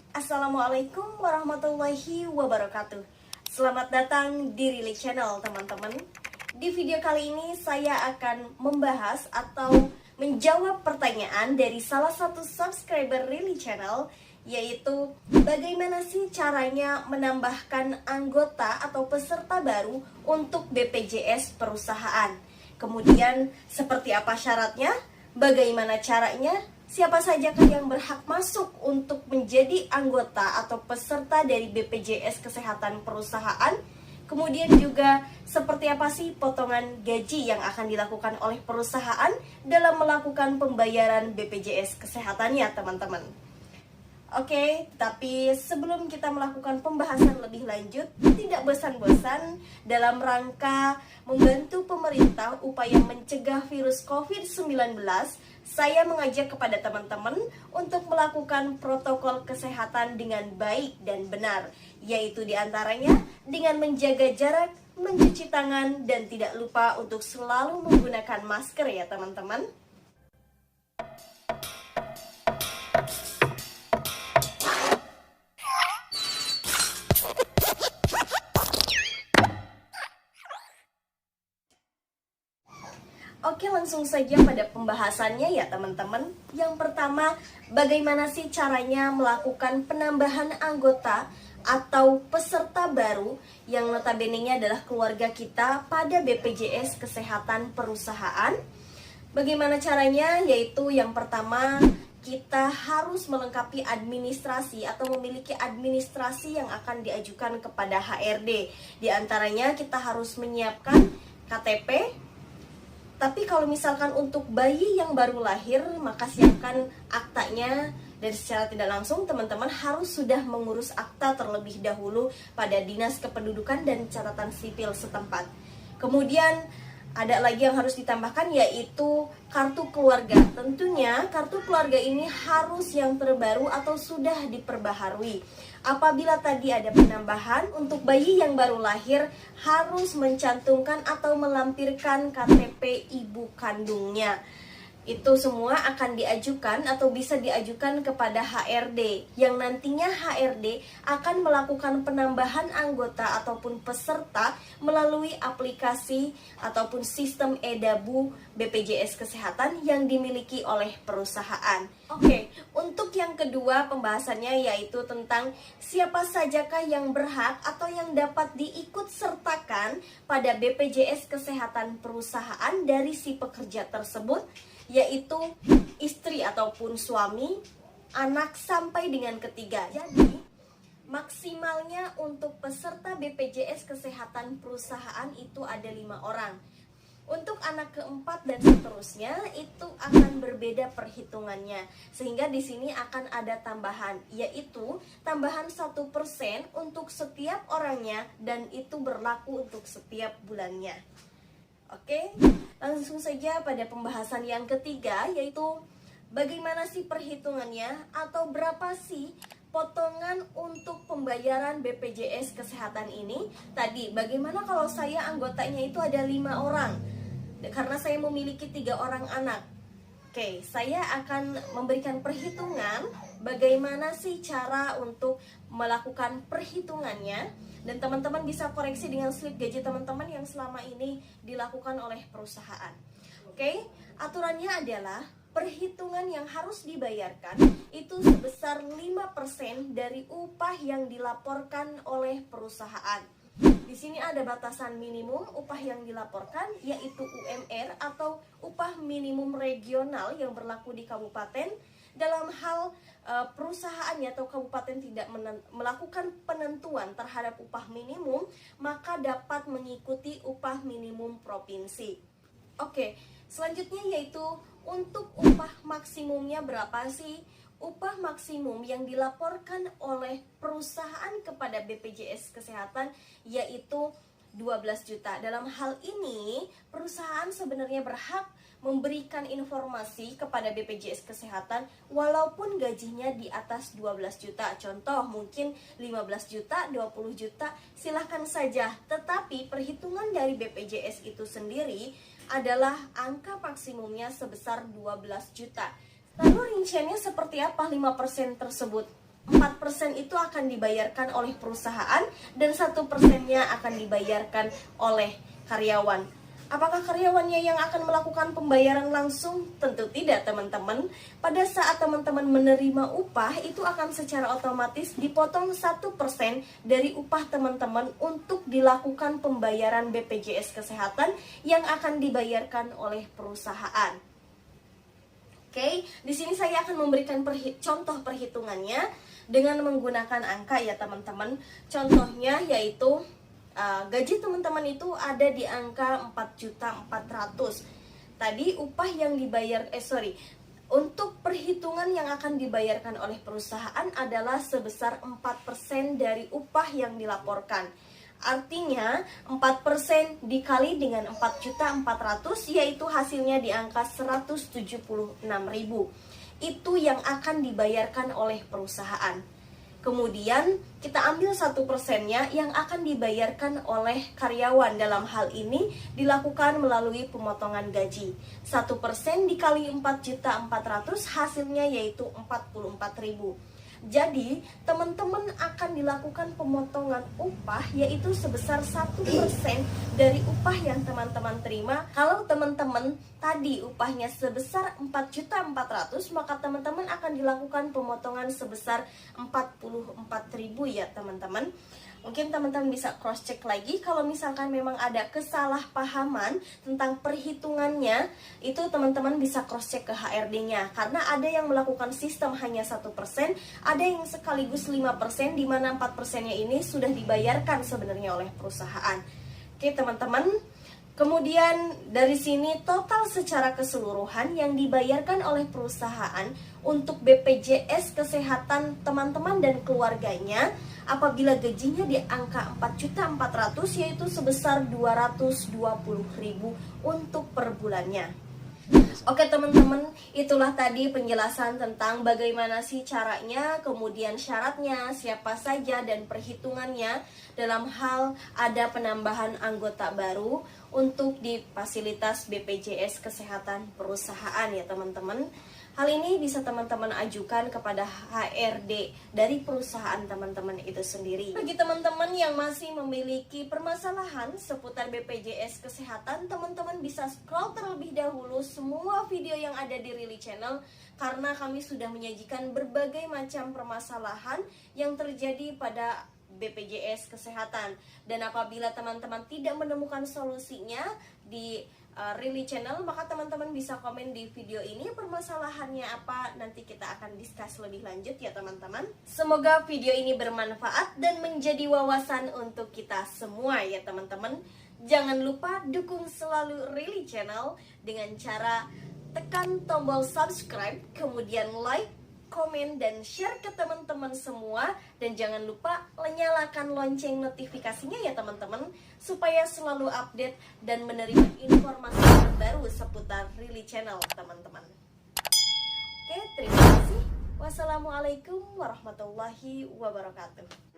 Assalamualaikum warahmatullahi wabarakatuh. Selamat datang di Rili Channel, teman-teman. Di video kali ini saya akan membahas atau menjawab pertanyaan dari salah satu subscriber Rili Channel, yaitu bagaimana sih caranya menambahkan anggota atau peserta baru untuk BPJS perusahaan. Kemudian seperti apa syaratnya, bagaimana caranya, siapa sajakah yang berhak masuk untuk menjadi anggota atau peserta dari BPJS Kesehatan Perusahaan. Kemudian juga seperti apa sih potongan gaji yang akan dilakukan oleh perusahaan dalam melakukan pembayaran BPJS Kesehatannya, teman-teman. Oke, tapi sebelum kita melakukan pembahasan lebih lanjut, tidak bosan-bosan dalam rangka membantu pemerintah upaya mencegah virus COVID-19, saya mengajak kepada teman-teman untuk melakukan protokol kesehatan dengan baik dan benar, yaitu diantaranya dengan menjaga jarak, mencuci tangan, dan tidak lupa untuk selalu menggunakan masker ya teman-teman. Oke, langsung saja pada pembahasannya ya teman-teman. Yang pertama, bagaimana sih caranya melakukan penambahan anggota atau peserta baru yang notabene-nya adalah keluarga kita pada BPJS Kesehatan Perusahaan. Bagaimana caranya? Yaitu yang pertama, kita harus melengkapi administrasi atau memiliki administrasi yang akan diajukan kepada HRD. Di antaranya kita harus menyiapkan KTP. Tapi kalau misalkan untuk bayi yang baru lahir, maka siapkan aktanya. Dan secara tidak langsung teman-teman harus sudah mengurus akta terlebih dahulu pada Dinas Kependudukan dan Catatan Sipil setempat. Kemudian ada lagi yang harus ditambahkan, yaitu kartu keluarga. Tentunya kartu keluarga ini harus yang terbaru atau sudah diperbaharui. Apabila tadi ada penambahan, untuk bayi yang baru lahir harus mencantumkan atau melampirkan KTP ibu kandungnya. Itu semua akan diajukan atau bisa diajukan kepada HRD, yang nantinya HRD akan melakukan penambahan anggota ataupun peserta melalui aplikasi ataupun sistem eDabu BPJS Kesehatan yang dimiliki oleh perusahaan. Oke, untuk yang kedua pembahasannya yaitu tentang siapa sajakah yang berhak atau yang dapat diikut sertakan pada BPJS Kesehatan Perusahaan dari si pekerja tersebut, yaitu istri ataupun suami, anak sampai dengan ketiga. Jadi maksimalnya untuk peserta BPJS Kesehatan Perusahaan itu ada 5 orang. Untuk anak keempat dan seterusnya itu akan berbeda perhitungannya, sehingga di sini akan ada tambahan, yaitu tambahan 1% untuk setiap orangnya, dan itu berlaku untuk setiap bulannya. Oke, langsung saja pada pembahasan yang ketiga, yaitu bagaimana sih perhitungannya atau berapa sih potongan untuk pembayaran BPJS Kesehatan ini. Tadi bagaimana kalau saya anggotanya itu ada 5 orang, karena saya memiliki 3 orang anak. Oke, saya akan memberikan perhitungan bagaimana sih cara untuk melakukan perhitungannya, dan teman-teman bisa koreksi dengan slip gaji teman-teman yang selama ini dilakukan oleh perusahaan. Oke, aturannya adalah perhitungan yang harus dibayarkan itu sebesar 5% dari upah yang dilaporkan oleh perusahaan. Di sini ada batasan minimum upah yang dilaporkan, yaitu UMR atau upah minimum regional yang berlaku di kabupaten. Dalam hal perusahaannya atau kabupaten tidak melakukan penentuan terhadap upah minimum, maka dapat mengikuti upah minimum provinsi. Oke, selanjutnya yaitu untuk upah maksimumnya berapa sih? Upah maksimum yang dilaporkan oleh perusahaan kepada BPJS Kesehatan yaitu 12 juta. Dalam hal ini, perusahaan sebenarnya berhak memberikan informasi kepada BPJS Kesehatan walaupun gajinya di atas 12 juta. Contoh mungkin 15 juta, 20 juta, silahkan saja. Tetapi perhitungan dari BPJS itu sendiri adalah angka maksimumnya sebesar 12 juta. Lalu rinciannya seperti apa 5% tersebut? 4% itu akan dibayarkan oleh perusahaan dan 1%-nya akan dibayarkan oleh karyawan. Apakah karyawannya yang akan melakukan pembayaran langsung? Tentu tidak, teman-teman. Pada saat teman-teman menerima upah, itu akan secara otomatis dipotong 1% dari upah teman-teman untuk dilakukan pembayaran BPJS Kesehatan yang akan dibayarkan oleh perusahaan. Oke, di sini saya akan memberikan contoh perhitungannya dengan menggunakan angka ya teman-teman. Contohnya yaitu gaji teman-teman itu ada di angka 4.400.000. Tadi upah yang dibayar untuk perhitungan yang akan dibayarkan oleh perusahaan adalah sebesar 4% dari upah yang dilaporkan. Artinya 4% dikali dengan 4.400.000 yaitu hasilnya di angka 176.000. Itu yang akan dibayarkan oleh perusahaan. Kemudian kita ambil 1%-nya yang akan dibayarkan oleh karyawan. Dalam hal ini dilakukan melalui pemotongan gaji. 1% dikali 4.400.000 hasilnya yaitu 44.000. Jadi teman-teman akan dilakukan pemotongan upah yaitu sebesar 1% dari upah yang teman-teman terima. Kalau teman-teman tadi upahnya sebesar 4.400.000, maka teman-teman akan dilakukan pemotongan sebesar 44.000 ya teman-teman. Mungkin teman-teman bisa cross check lagi kalau misalkan memang ada kesalahpahaman tentang perhitungannya, itu teman-teman bisa cross check ke HRD-nya. Karena ada yang melakukan sistem hanya 1%, ada yang sekaligus 5%, di mana 4%-nya ini sudah dibayarkan sebenarnya oleh perusahaan. Oke teman-teman, kemudian dari sini total secara keseluruhan yang dibayarkan oleh perusahaan untuk BPJS Kesehatan teman-teman dan keluarganya apabila gajinya di angka 4.400.000 yaitu sebesar 220.000 untuk per bulannya. Oke teman-teman, itulah tadi penjelasan tentang bagaimana sih caranya, kemudian syaratnya, siapa saja dan perhitungannya dalam hal ada penambahan anggota baru untuk di fasilitas BPJS Kesehatan perusahaan ya teman-teman. Hal ini bisa teman-teman ajukan kepada HRD dari perusahaan teman-teman itu sendiri. Bagi teman-teman yang masih memiliki permasalahan seputar BPJS Kesehatan, teman-teman bisa scroll terlebih dahulu semua video yang ada di Rilly Channel, karena kami sudah menyajikan berbagai macam permasalahan yang terjadi pada BPJS Kesehatan. Dan apabila teman-teman tidak menemukan solusinya di Rilly Channel, maka teman-teman bisa komen di video ini permasalahannya apa, nanti kita akan discuss lebih lanjut ya teman-teman. Semoga video ini bermanfaat dan menjadi wawasan untuk kita semua ya teman-teman. Jangan lupa dukung selalu Rilly Channel dengan cara tekan tombol subscribe, kemudian like, komen, dan share ke teman-teman semua. Dan jangan lupa nyalakan lonceng notifikasinya ya teman-teman, supaya selalu update dan menerima informasi terbaru seputar Rilly Channel teman-teman. Oke, terima kasih. Wassalamualaikum warahmatullahi wabarakatuh.